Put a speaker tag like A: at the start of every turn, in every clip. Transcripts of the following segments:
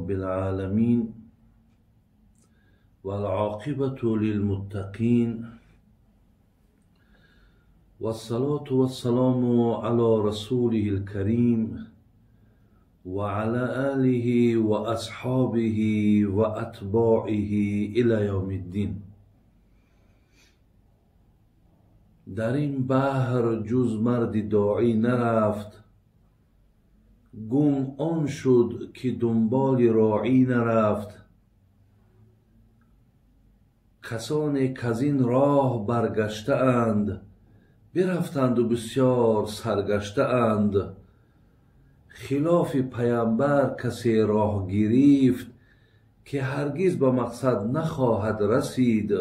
A: رب العالمين والعاقبة للمتقين والصلاة والسلام على رسوله الكريم وعلى آله وأصحابه وأتباعه إلى يوم الدين. در این بحر جز مرد داعی نرفت، گم آن شد که دنبال راعی نرفت. کسانی که از این راه برگشته اند، برفتند و بسیار سرگشته اند. خلاف پیامبر کسی راه گرفت، که هرگز به مقصد نخواهد رسید.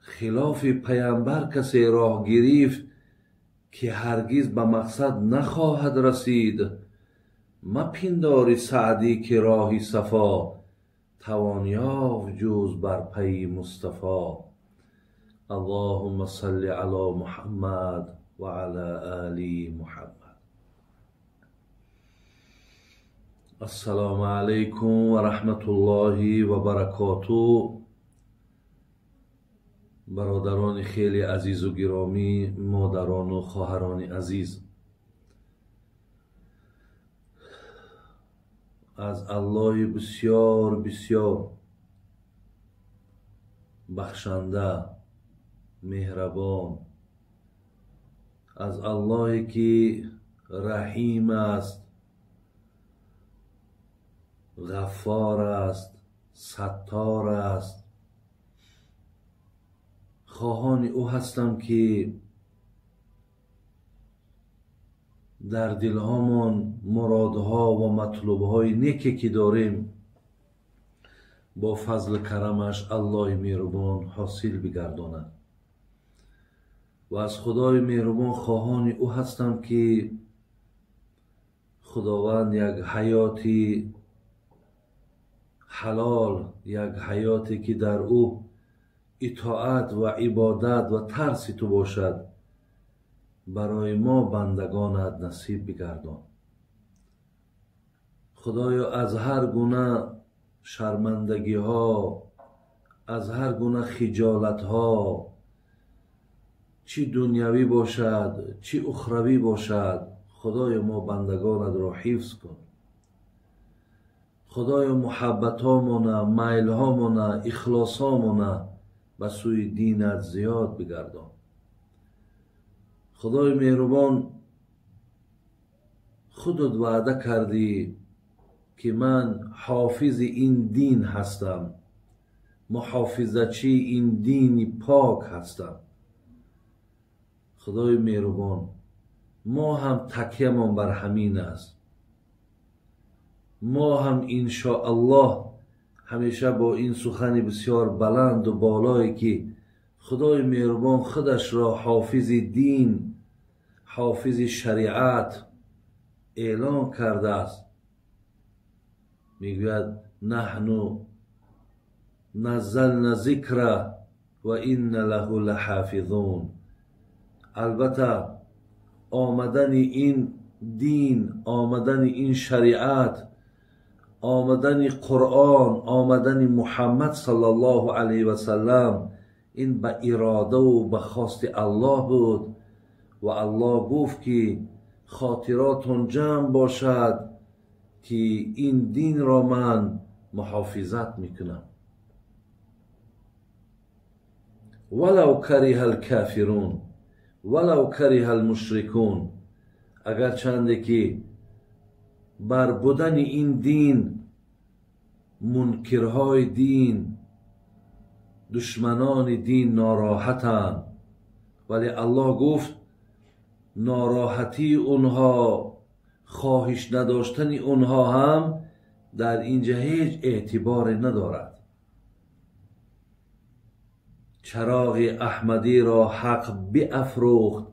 A: خلاف پیامبر کسی راه گرفت، که هرگز به مقصد نخواهد رسید. مپنداری سعدی که راهی صفا، توان یافت جز بر پی مصطفی. اللهم صل علی محمد و علی آل محمد. السلام علیکم و رحمت الله و برکاته. برادران خیلی عزیز و گرامی، مادران و خواهران عزیز، از الله بسیار بسیار بخشنده مهربان، از الله که رحیم است، غفار است، ستار است، خواهان او هستم که در دلهامان مرادها و مطلوبهای نیکی که داریم با فضل کرمش الله مهربان حاصل بگرداند. و از خدای مهربان خواهان او هستم که خداوند یک حیاتی حلال، یک حیاتی که در او اطاعت و عبادت و ترس تو باشد، برای ما بندگانت نصیب بگردان. خدایا از هر گونه شرمندگی ها، از هر گونه خجالت ها، چی دنیوی باشد چی اخروی باشد، خدایا ما بندگانت را حفظ کن. خدایا محبت هامونه، میل هامونه، اخلاص هامونه به سوی دینت زیاد بگردان. خدای مهربان، خودت وعده کردی که من حافظ این دین هستم، محافظچی این دین پاک هستم. خدای مهربان، ما هم تکیه‌مان بر همین است. ما هم انشاءالله همیشه با این سخن بسیار بلند و بالایی که خدای مهربان خودش را حافظ دین، حافظ شریعت اعلان کرده است، میگوید نحن نزلنا ذکر و این له لحافظون. البته آمدن این دین، آمدن این شریعت، آمدن قرآن، آمدن محمد صلی الله علیه و سلم، این به اراده و به خواست الله بود. و الله گفت که خاطراتون جمع باشد که این دین را من محافظت میکنم. ولو کره الکافرون ولو کره المشرکون. اگر چنده که بر بودن این دین منکرهای دین، دشمنان دین ناراحتند، ولی الله گفت ناراحتی اونها، خواهش نداشتن اونها هم در اینجا هیچ اعتبار ندارد. چراغ احمدی را حق بیافروخت،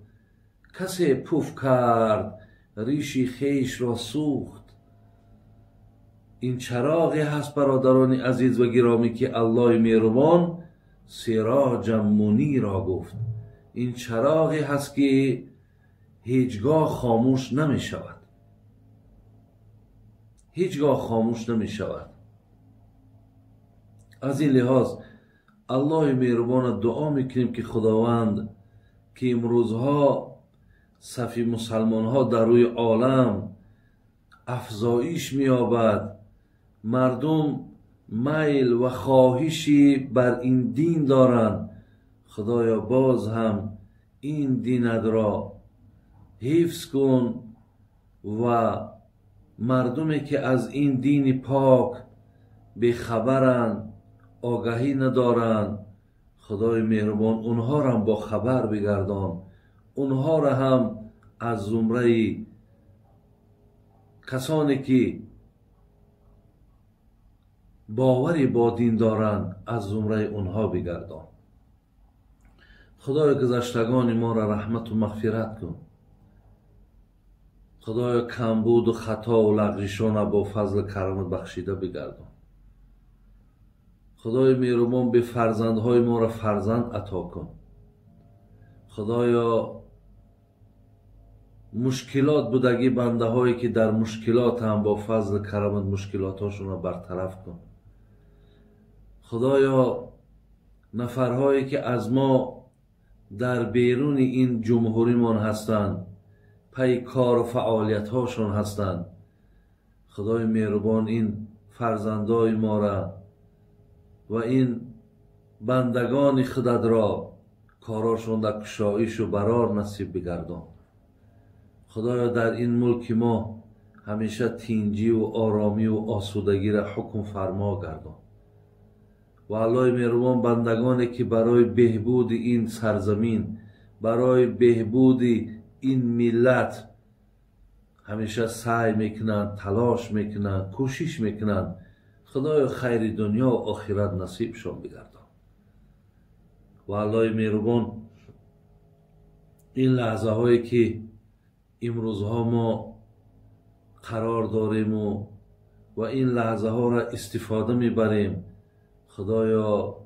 A: کسی پف کرد ریشی خیش را سوخت. این چراغی هست برادران عزیز و گرامی که الله مهربان سراج منیر را گفت. این چراغی هست که هیچگاه خاموش نمی شود. هیچگاه خاموش نمی شود. از این لحاظ الله مهربان دعا میکنیم که خداوند که امروزها صف مسلمان ها در روی عالم افزایش می‌یابد، مردم میل و خواهشی بر این دین دارند، خدایا باز هم این دینت را حفظ کن و مردمی که از این دین پاک بیخبرند، آگاهی ندارند، خدای مهربان اونها را هم با خبر بگردان، اونها را هم از زمره کسانی که باوری با دین دارند از زمره اونها بگردان. خدای گذشتگان ما را رحمت و مغفرت کن. خدای کمبود و خطا و لغزشان با فضل کرمت بخشیده بگردان. خدای مهربان به فرزندهای ما را فرزند عطا کن. خدایا مشکلات بودگی بنده هایی که در مشکلات هم با فضل کرمت مشکلات هاشون را برطرف کن. خدایا نفرهایی که از ما در بیرون این جمهوری من هستند، پی کار و فعالیت هاشون هستند، خدای مهربان این فرزندای ما را و این بندگان خودت را کاراشون در کشایش و برار نصیب بگردان. خدایا در این ملک ما همیشه تینجی و آرامی و آسودگی را حکم فرما گردان. و الله مهربان بندگانی که برای بهبود این سرزمین، برای بهبود این ملت همیشه سعی میکنند، تلاش میکنند، کوشش میکنند، خدای خیر دنیا و آخرت نصیب شون بگردان. و الله مهربان این لحظه هایی که امروزها ما قرار داریم و این لحظه ها را استفاده میبریم، خدایا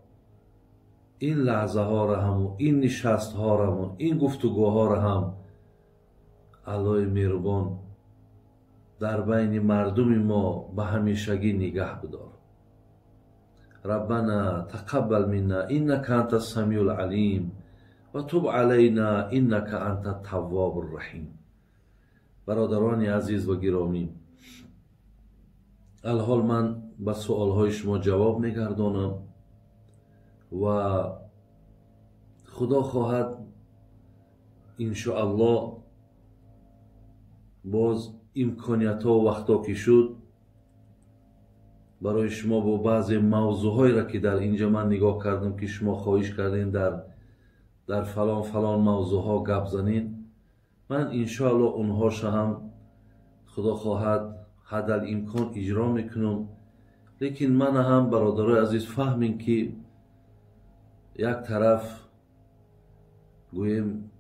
A: این لحظه ها را هم و این نشست ها را هم این گفتگوها را هم الله مهربان در بین مردم ما به همیشگی نگه بدار. ربنا تقبل منا انك انت السمیع العلیم و تب علینا انك انت التواب الرحیم. برادران عزیز و گرامی، الحال من به سوال های شما جواب میگردانم و خدا خواهد انشاءالله باز امکانیت ها و وقتا که شد برای شما با بعضی موضوع هایی را که در اینجا من نگاه کردم که شما خواهش کردین در فلان موضوع ها گپ زنین، من انشاءالله اونهاش هم خدا خواهد حد الامکان اجرا میکنم. لیکن من هم برادرای عزیز فهمین که یک طرف گویم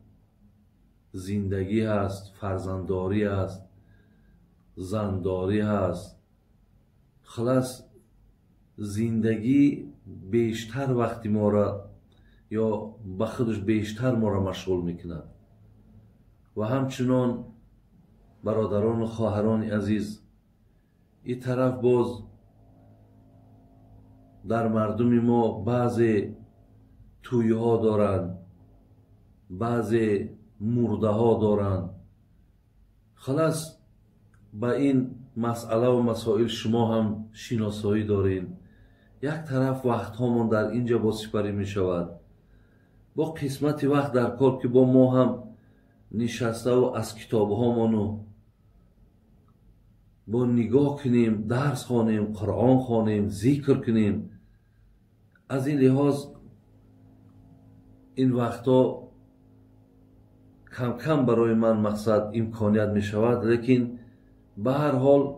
A: زندگی هست، فرزندداری هست، زنداری هست، خلاص زندگی بیشتر وقتی ما را یا به خودش بیشتر ما را مشغول میکند. و همچنان برادران و خواهران عزیز این طرف باز در مردم ما بعضی تویی ها دارند، بعضی مرده ها دارند. خلاص با این مسئله و مسائل شما هم شناسایی دارین. یک طرف وقت هامون در اینجا با سپری می شود، با قسمت وقت در کار که با ما هم نشسته و از کتاب هامونو با نگاه کنیم، درس خوانیم، قرآن خوانیم، ذکر کنیم. از این لحاظ این وقتا کم کم برای من مقصد امکانیت می شود، لیکن به هر حال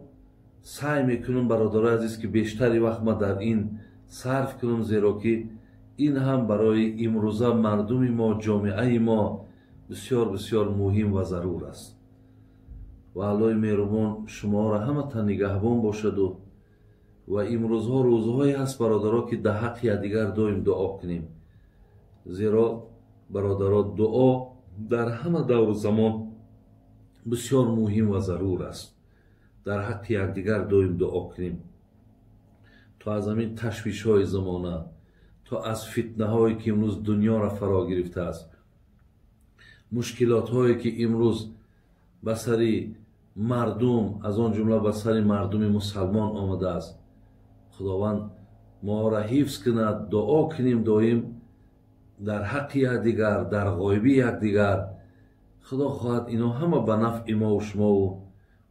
A: سعی میکنم برادرای عزیز که بیشتری وقت ما در این صرف کنم، زیرا که این هم برای امروزه مردم ما، جامعه ما بسیار بسیار مهم و ضرور است. و الله مهربان شما را همه تا نگهبان باشد و امروزها روزهایی هست برادرها که در حق یکدیگر دائم دعا کنیم، زیرا برادرها دعا در همه دور زمان بسیار مهم و ضرور است. در حق یکدیگر دویم دعا کنیم تا از همین تشویش های زمانه، تا از فتنه هایی که امروز دنیا را فرا گرفته است، مشکلات هایی که امروز به سر مردم، از آن جمله به سر مردم مسلمان آمده است، خداوند ما را حفظ کند. دعا کنیم دائم در حق یکدیگر، در غایبی یکدیگر. خدا خواهد اینا همه به نفع ما و شما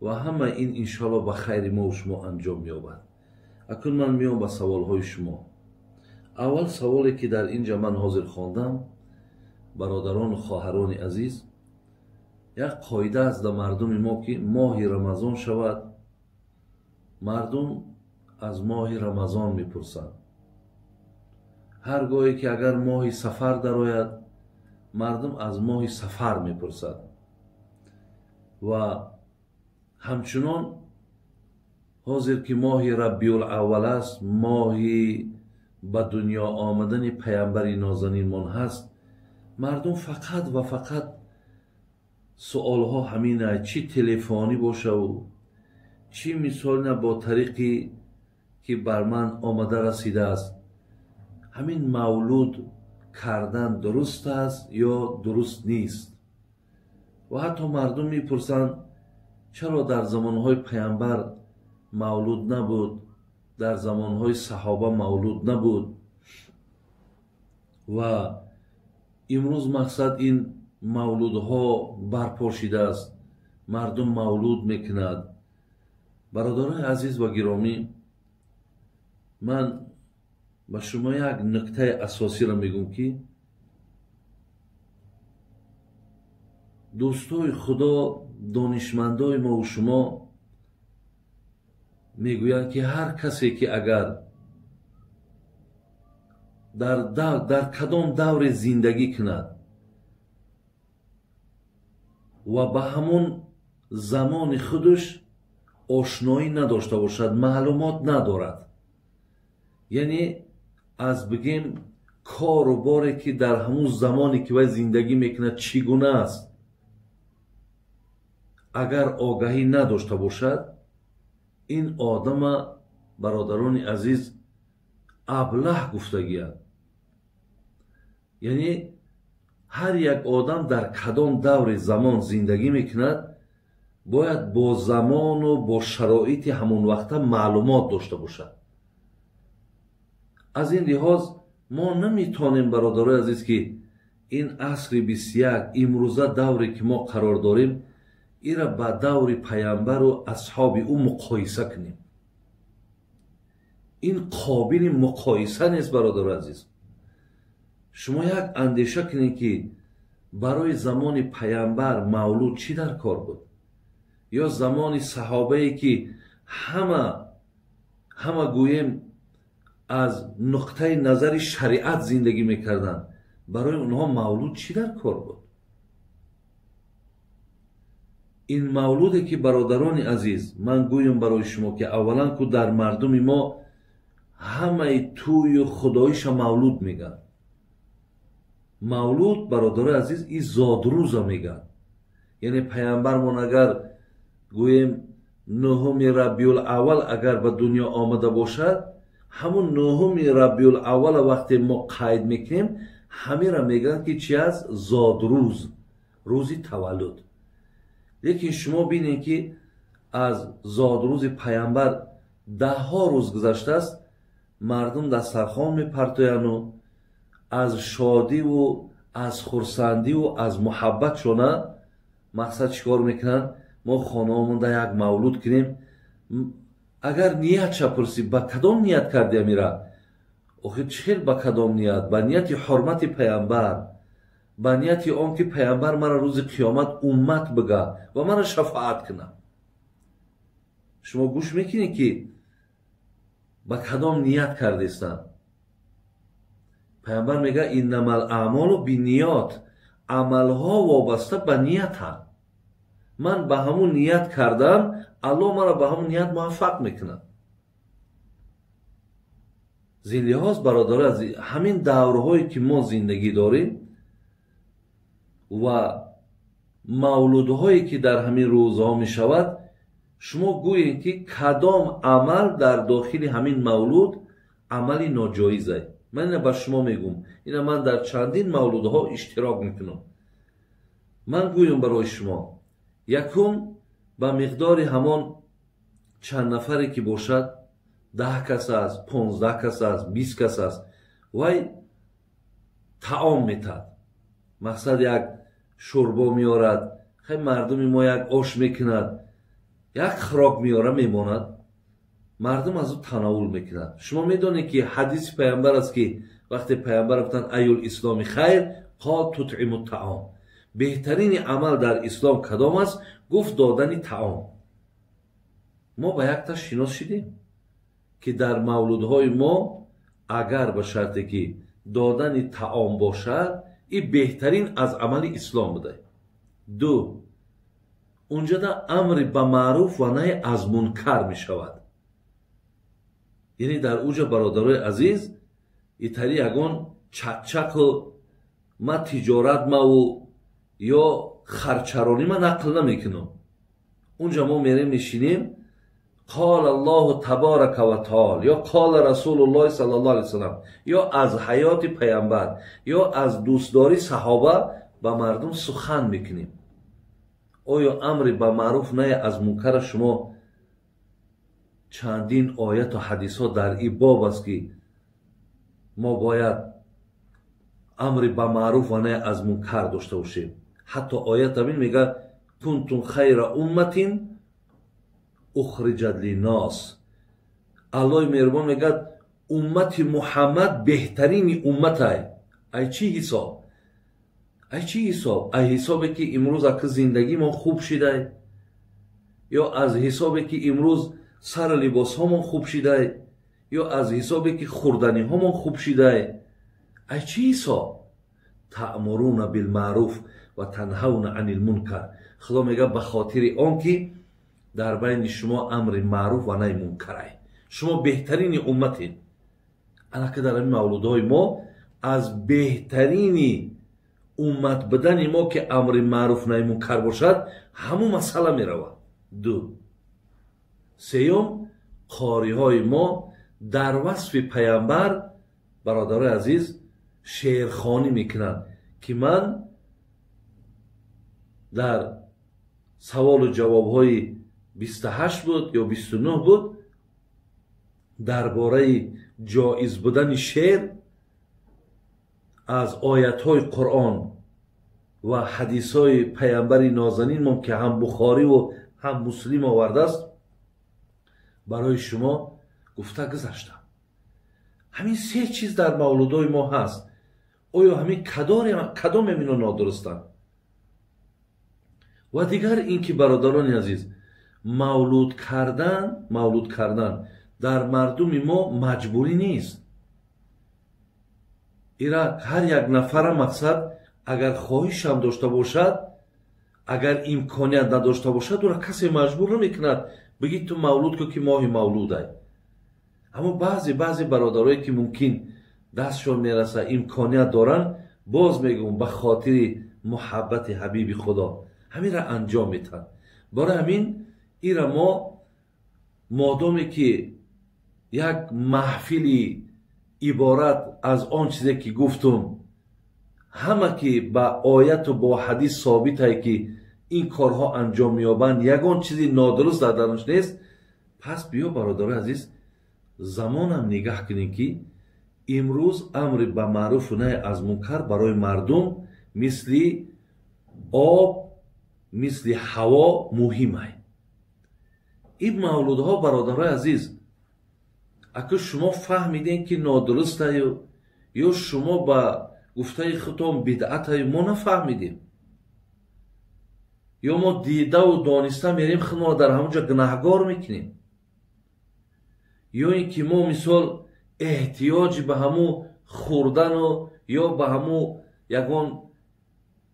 A: و همه این انشاءالله به خیر ما و شما انجام یابد. اکنون من میام به سوال های شما. اول سوالی که در اینجا من حاضر خواندم، برادران و خواهران عزیز، یک قاعده است در مردم ما که ماه رمضان شود، مردم از ماه رمضان میپرسند. هرگاهی که اگر ماه سفر درآید، مردم از ماه سفر میپرسند. و همچنان حاضر که ماه ربیع الاول است، ماهی به دنیا آمدن پیامبر نازنین من هست، مردم فقط و فقط سوال ها همینه، چی تلفنی باشه و چی مثال با طریقی که بر من آمده رسیده است، همین مولود کردن درست است یا درست نیست. و حتی مردم میپرسند چرا در زمانهای پیامبر مولود نبود، در زمانهای صحابه مولود نبود و امروز مقصد این مولودها برپا شده است، مردم مولود میکند. برادران عزیز و گرامی، من به شما یک نکته اساسی را میگم که دوستای خدا، دانشمندای ما و شما میگویند که هر کسی که اگر در کدام دور زندگی کند و به همون زمان خودش آشنایی نداشته باشد، معلومات ندارد، یعنی از بگیم کار و باری که در همون زمانی که وی زندگی میکند چگونه است، اگر آگاهی نداشته باشد، این آدم، برادران عزیز، ابله گفتگیه. یعنی هر یک آدم در کدام دور زمان زندگی میکند باید با زمان و با شرایط همون وقت معلومات داشته باشد. از این لحاظ ما نمیتونیم برادران عزیز که این عصر 21 امروزه دوری که ما قرار داریم ایرا با دور پیامبر و اصحاب او مقایسه کنیم. این قابل مقایسه نیست برادران عزیز. شما یک اندیشه کنید که برای زمان پیامبر مولود چی در کار بود، یا زمان صحابه ای که همه گویم از نقطه نظر شریعت زندگی میکردن، برای اونها مولود چی در کار بود؟ این مولودی که برادران عزیز من گویم برای شما که اولا که در مردم ما همه توی و خدایش مولود میگن. مولود برادران عزیز این زادروز میگن. یعنی پیامبرمون اگر گویم نهم ربیع الاول اگر به دنیا آمده باشد، همون نهم ربیع الاول وقتی ما قید میکنیم همین را میگن که چی از زادروز، روزی تولد. لیکن شما بینید که از زادروز پیامبر 10 روز گذشته است، مردم دسترخوان میپرتوین و از شادی و از خرسندی و از محبت شونه مقصد چیکار میکنن؟ ما خانه‌مون در یک مولود کنیم. اگر نیت چه پرسی با کدام نیت کردی میره؟ آخه چهل با کدام نیت؟ با نیت حرمت پیامبر، با نیت آن که پیامبر مرا روز قیامت امت بگه و مرا شفاعت کنه. شما گوش میکنی که با کدام نیت کردیستن؟ پیامبر میگه انما الاعمال بالنیات، عملها وابسته به نیت هم. من به همون نیت کردم، الله مرا به همون نیت موفق میکنه. زین لحاظ برادر از همین دورهایی که ما زندگی داریم و мавлудҳое ки дар ҳамин рӯзҳо мешавад, шумо гӯед ки кадом амал дар дохили ҳамин мавлуд амали ноҷоизай. ман ина ба шумо мегӯм, ина ман дар чандин мавлудҳо иштирок мекунам. ман гӯям барои шумо, якум ба миқдори ҳамон чанд нафаре ки бошад, 10 кас аст, 15 кас аст, 20 кас аст, вай таом метад. мақсад як шӯрбо меорад, хай мардуми мо як ош мекунад, як хӯрок меора мемонад, мардум аз ӯ танаввул мекунад. шумо медонед ки ҳадиси паямбар аст ки вақте паямбар гуфтанд айюл исломи хайр қол тутъиму таом, беҳтарини амал дар ислом кадом аст? гуфт додани таом. мо ба якта шинос шидем ки дар мавлудҳои мо агар ба шарте ки додани таом бошад, ин беҳтарин аз амали ислом будай. ду, унҷода амри ба маъруф ва наҳи аз мункар мешавад. яъне дар уҷа бародарои азиз, итари ягон чакчаку ма тиҷорат маву ё харчаронӣ ма нақл намекунам. унҷа мо мерем мешинем қол аллоҳу таборака ва таол ё қола расулуллоҳи саллаллоҳу алайҳи васалам ё аз ҳаёти паямбар ё аз дӯстдори саҳоба ба мардум сухан мекунем. оё амри ба маъруф наҳи аз мункара шумо чандин ояту ҳадисҳо дар ин боб аст ки мо бояд амри ба маъруф ва наҳи аз мункар дошта бошем. ҳатто оят амин мегӯяд кунтум хайра умматин ухриҷат линнос. аллоҳи меҳрубон мегӯяд уммати муҳаммад беҳтарини умматай. ай чӣ ҳисоб? ай чӣ ҳисоб? ай ҳисобе ки имрӯз аки зиндагимон хуб шидай, ё аз ҳисобе ки имрӯз сара либосҳомон хуб шидай, ё аз ҳисобе ки хӯрданиҳомон хуб шидай. ай чӣ ҳисоб? таъмуруна билмаъруф ва танҳавна анил мункар. худо мегӯяд ба хотири он ки дар байни шумо амри маъруф ва наҳи мункарай. шумо беҳтарини умматед. анака дар ин мавлудҳои мо аз беҳтарини уммат будани мо ки амри маъруф наҳи мункар бошад, ҳамун масъала меравад. ду, сеюм, қориҳои мо дар васфи паямбар, бародарои азиз, шеърхонӣ мекунанд ки ман дар саволу ҷавобҳои 28 буд ё 29 буд дар бораи ҷоиз будани шеър аз оятҳои қуръон ва ҳадисҳои паямбари нозанинмон ки ҳам бухориву ҳам муслим овардааст, барои шумо гуфта гузаштам. ҳамин се чиз дар мавлудҳои мо ҳаст. оё ҳамин кадоме мино нодурустанд? ва дигар ин ки бародарони азиз, мавлуд кардан дар мардуми мо маҷбурӣ нест. ира ҳар як нафара мақсад агар хоҳишам дошта бошад, агар имконият надошта бошад, ӯра касе маҷбур намекунад бигӣ ту мавлуд ку ки моҳи мавлудай. аммо баъзе бародарое ки мумкин дастшон мераса, имконият доранд, боз мегӯм ба хотири муҳаббати ҳабиби худо ҳаминра анҷом метиҳанд. бораи ҳамин ира мо модоме ки як маҳфили иборат аз он чизе ки гуфтум, ҳама ки ба ояту бо ҳадис собитае ки ин корҳо анҷом меёбанд, ягон чизи нодуруст дар дарунаш нест. пас биё бародарои азиз, замонам нигаҳ кунем ки имрӯз амри ба маъруфу наҳи аз мункар барои мардум мисли об, мисли ҳаво муҳимай. ин мавлудҳо бародарои азиз, акӯ шумо фаҳмидем ки нодурустаю ё шумо ба гуфтаи худтон бидъатаю, мо нафаҳмидем, ё мо дидаву дониста мерем худмо дар ҳамонҷа гунаҳгор мекунем, ё ин ки мо мисол эҳтиёҷи ба ҳамун хӯрдану ё ба ҳамун ягон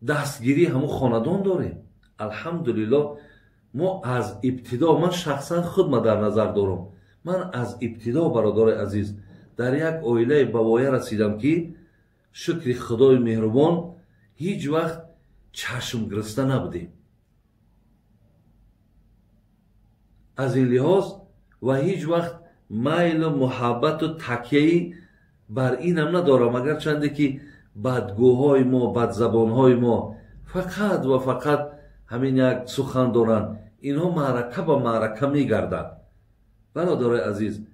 A: дастгирии ҳамун хонадон дорем. алҳамдулиллоҳ, мо аз ибтидо, ман шахсан худма дар назар дорам, ман аз ибтидо бародарои азиз дар як оилаи ба воя расидам ки шукри худои меҳрубон ҳеҷ вақт چشم گرسته نبودیم. از این لحاظ و هیچ وقت میل و محبت و تکیه‌ای بر این هم ندارم، اگر چنده که بدگوهای ما، بدزبانهای ما فقط و فقط همین یک سخن دارن، اینها معرکه با معرکه میگردن. برادرای عزیز،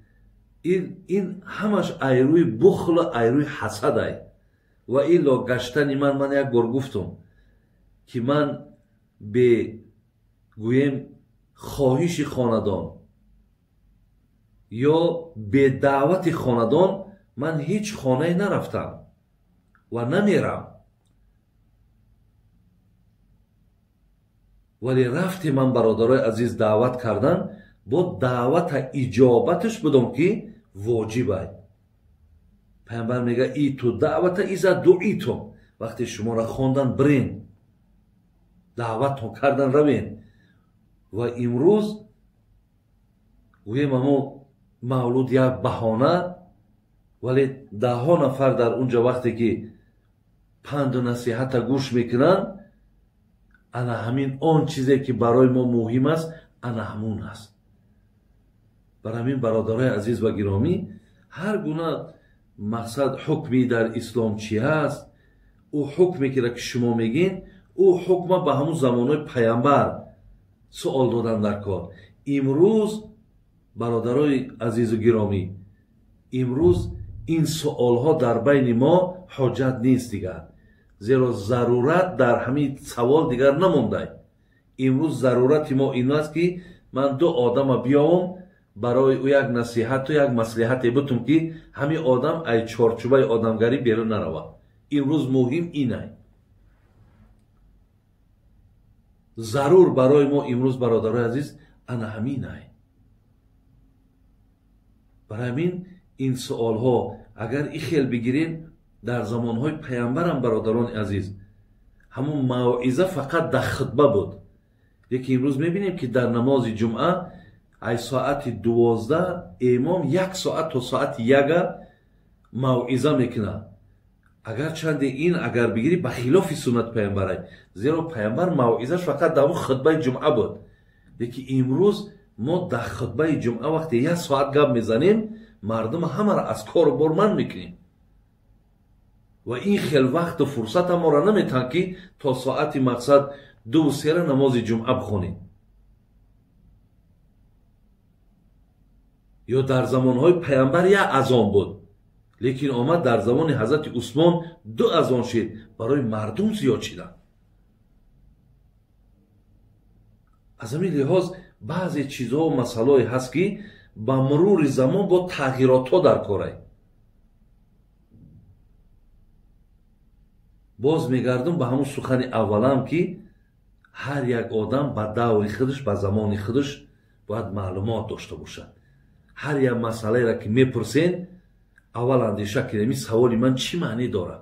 A: این همش ایروی بخل و ایروی حسد ای. و ایلا گشتنی من یک بار گفتم که من به گویم خواهش خاندان یا به دعوت خاندان من هیچ خانه نرفتم و نمیرم، ولی رفتی من برادرای عزیز دعوت کردن، با دعوت اجابتش بدم که واجبه. پیامبر میگه ای تو دعوت ایزا دعیتم، وقتی شما را خواندن برین دعوت کردن روین. و امروز گویم امو مولود یک بهانه، ولی 10 نفر در اونجا وقتی که پند و نصیحت گوش میکنن، انا همین آن چیزی که برای ما مهم است انا همون است. برای همین برادرای عزیز و گرامی، هر گونه مقصد حکمی در اسلام چی هست، او حکمی که شما میگین، او حکم به همون زمانهای پیامبر سوال دادن در کار. امروز برادرای عزیز و گرامی، امروز این سوال ها در بین ما حجت نیست دیگر، زیرا ضرورت در همین سوال دیگر نمونده. امروز ضرورت ما این است که من 2 آدم بیاوم برای او یک نصیحت و یک مصلحت بتم که همین آدم ای چارچوبه آدمگری بیرون نروه. امروز مهم اینه. ضرور برای ما امروز برادرای عزیز انا همینه. برای همین این سوال ها اگر این خیل بگیرین، در زمان های پیامبر هم برادران عزیز همون موعظه فقط در خطبه بود. یکی امروز میبینیم که در نماز جمعه ای ساعت 12 امام 1 ساعت تا ساعت 1 موعظه میکنه. اگر چند این اگر بگیری به خلاف سنت پیامبره، زیرا پیامبر موعظهش فقط در خطبه جمعه بود. یکی امروز ما در خطبه جمعه وقتی 1 ساعت گپ میزنیم، مردم همه را از کار برمند میکنیم و این خیلی وقت و فرصت ما را نمیتن که تا ساعت مقصد 2 و 3 نماز جمعه بخونیم. یا در زمانهای پیامبر 1 اذان بود، لیکن آمد در زمان حضرت عثمان 2 اذان شد، برای مردم زیاد شدن. از همین لحاظ بعضی چیزها و مسائلی هست که با مرور زمان با تغییرات ها در کاره. باز میگردم به همون سخن اولم که هر یک آدم به دور خودش، به زمان خودش باید معلومات داشته باشد. هر یک مسئله را که میپرسین، اول اندیشه کنیم سوالی من چی معنی داره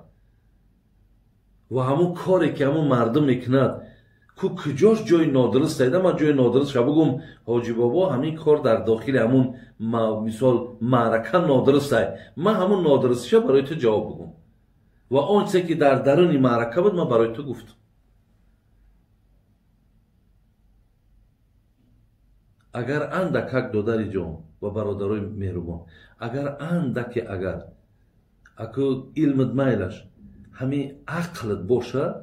A: و همون کاری که همون مردم میکند که کجاش جای نادرست ایده، من جای نادرست شب بگم حاجی بابا همین کار در داخل همون مثال معرکه نادرست ای، من همون نادرستش برای تو جواب بگم و آن چیزی که در درون معرکه بود من برای تو گفتم. اگر اندک دادر جان و برادرای مهربان، اگر اندک اگر اکو علمت میلش همین عقلت باشه،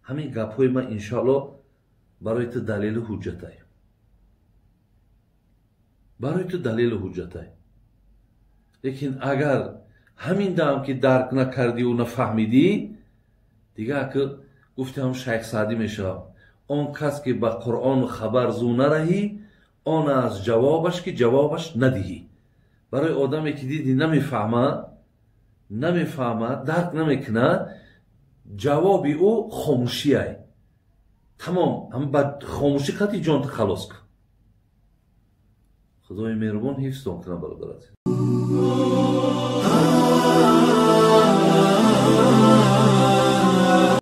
A: همین گپ‌های من انشاءالله برای تو دلیل حجته، برای تو دلیل حجته. لیکن اگر همین دم که درک نکردی و نفهمیدی دیگه، که گفته هم شیخ سعدی میشه آن کس که به قرآن خبر زو نرهی، آن از جوابش که جوابش ندهی. برای آدمی که دیدی نمیفهمه درک نمیکنه، جوابی او خاموشی ای. تمام هم بعد خاموشی خطی جان تو خلاص کن. خدای مهربان حفظ کنه برادر عزیز.